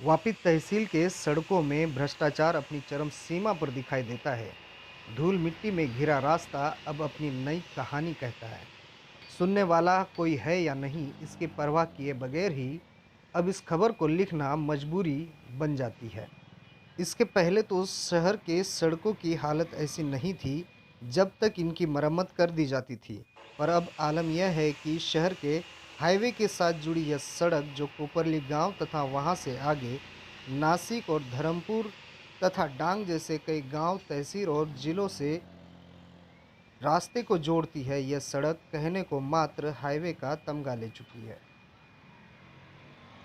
वापी तहसील के सड़कों में भ्रष्टाचार अपनी चरम सीमा पर दिखाई देता है। धूल मिट्टी में घिरा रास्ता अब अपनी नई कहानी कहता है। सुनने वाला कोई है या नहीं, इसकी परवाह किए बगैर ही अब इस खबर को लिखना मजबूरी बन जाती है। इसके पहले तो शहर के सड़कों की हालत ऐसी नहीं थी जब तक इनकी मरम्मत कर दी जाती थी। पर अब आलम यह है कि शहर के हाईवे के साथ जुड़ी यह सड़क, जो कोपरली गांव तथा वहां से आगे नासिक और धर्मपुर तथा डांग जैसे कई गांव, तहसील और जिलों से रास्ते को जोड़ती है, यह सड़क कहने को मात्र हाईवे का तमगा ले चुकी है।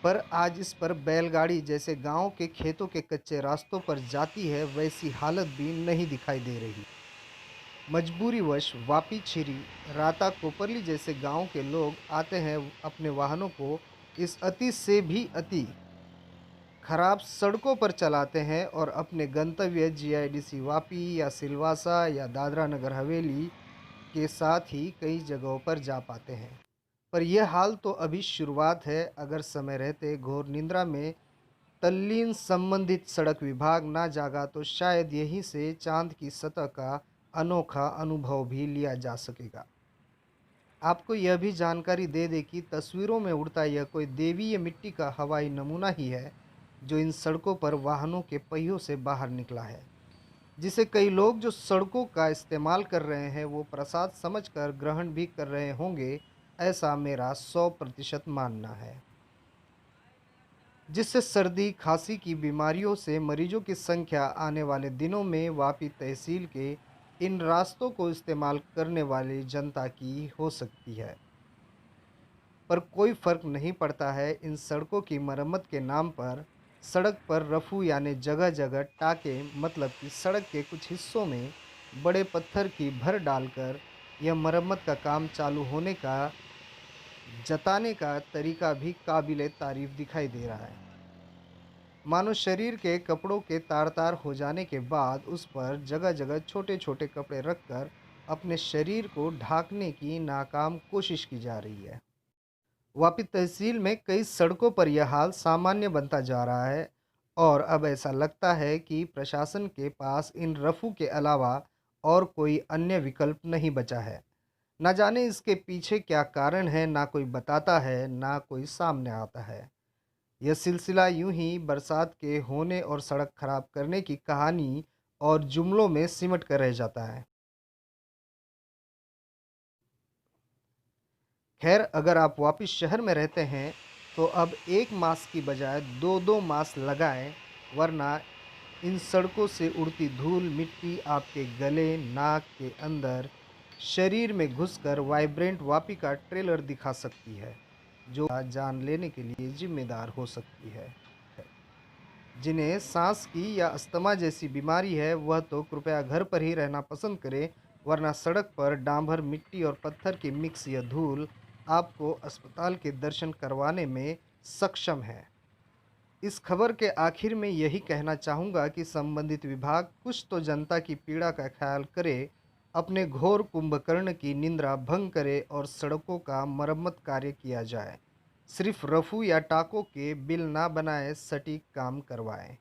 पर आज इस पर बैलगाड़ी जैसे गांव के खेतों के कच्चे रास्तों पर जाती है, वैसी हालत भी नहीं दिखाई दे रही। मजबूरीवश वापी, छिरी, राता, कोपरली जैसे गांव के लोग आते हैं अपने वाहनों को इस अति से भी अति खराब सड़कों पर चलाते हैं और अपने गंतव्य जीआईडीसी वापी या सिलवासा या दादरा नगर हवेली के साथ ही कई जगहों पर जा पाते हैं। पर यह हाल तो अभी शुरुआत है। अगर समय रहते घोर निद्रा में तल्लीन संबंधित सड़क विभाग ना जागा तो शायद यहीं से चांद की सतह का अनोखा अनुभव भी लिया जा सकेगा। आपको यह भी जानकारी दे दे कि तस्वीरों में उड़ता यह कोई देवीय मिट्टी का हवाई नमूना ही है, जो इन सड़कों पर वाहनों के पहियों से बाहर निकला है, जिसे कई लोग जो सड़कों का इस्तेमाल कर रहे हैं वो प्रसाद समझकर ग्रहण भी कर रहे होंगे, ऐसा मेरा 100% मानना है। जिससे सर्दी खांसी की बीमारियों से मरीजों की संख्या आने वाले दिनों में वापी तहसील के इन रास्तों को इस्तेमाल करने वाली जनता की हो सकती है। पर कोई फर्क नहीं पड़ता है। इन सड़कों की मरम्मत के नाम पर सड़क पर रफू यानी जगह जगह टाके, मतलब कि सड़क के कुछ हिस्सों में बड़े पत्थर की भर डालकर यह मरम्मत का काम चालू होने का जताने का तरीका भी काबिले तारीफ दिखाई दे रहा है। मानो शरीर के कपड़ों के तार तार हो जाने के बाद उस पर जगह जगह छोटे छोटे कपड़े रखकर अपने शरीर को ढांकने की नाकाम कोशिश की जा रही है। वापी तहसील में कई सड़कों पर यह हाल सामान्य बनता जा रहा है और अब ऐसा लगता है कि प्रशासन के पास इन रफू के अलावा और कोई अन्य विकल्प नहीं बचा है। न जाने इसके पीछे क्या कारण है, ना कोई बताता है, ना कोई सामने आता है। यह सिलसिला यूं ही बरसात के होने और सड़क खराब करने की कहानी और जुमलों में सिमट कर रह जाता है। खैर, अगर आप वापिस शहर में रहते हैं तो अब एक मास्क की बजाय दो दो मास्क लगाएं, वरना इन सड़कों से उड़ती धूल मिट्टी आपके गले, नाक के अंदर, शरीर में घुसकर वाइब्रेंट वापी का ट्रेलर दिखा सकती है, जो जान लेने के लिए जिम्मेदार हो सकती है। जिन्हें सांस की या अस्थमा जैसी बीमारी है वह तो कृपया घर पर ही रहना पसंद करें, वरना सड़क पर डांभर, मिट्टी और पत्थर की मिक्स या धूल आपको अस्पताल के दर्शन करवाने में सक्षम है। इस खबर के आखिर में यही कहना चाहूँगा कि संबंधित विभाग कुछ तो जनता की पीड़ा का ख्याल करे, अपने घोर कुंभकर्ण की निंद्रा भंग करे और सड़कों का मरम्मत कार्य किया जाए। सिर्फ रफू या टाकों के बिल ना बनाए, सटीक काम करवाएं।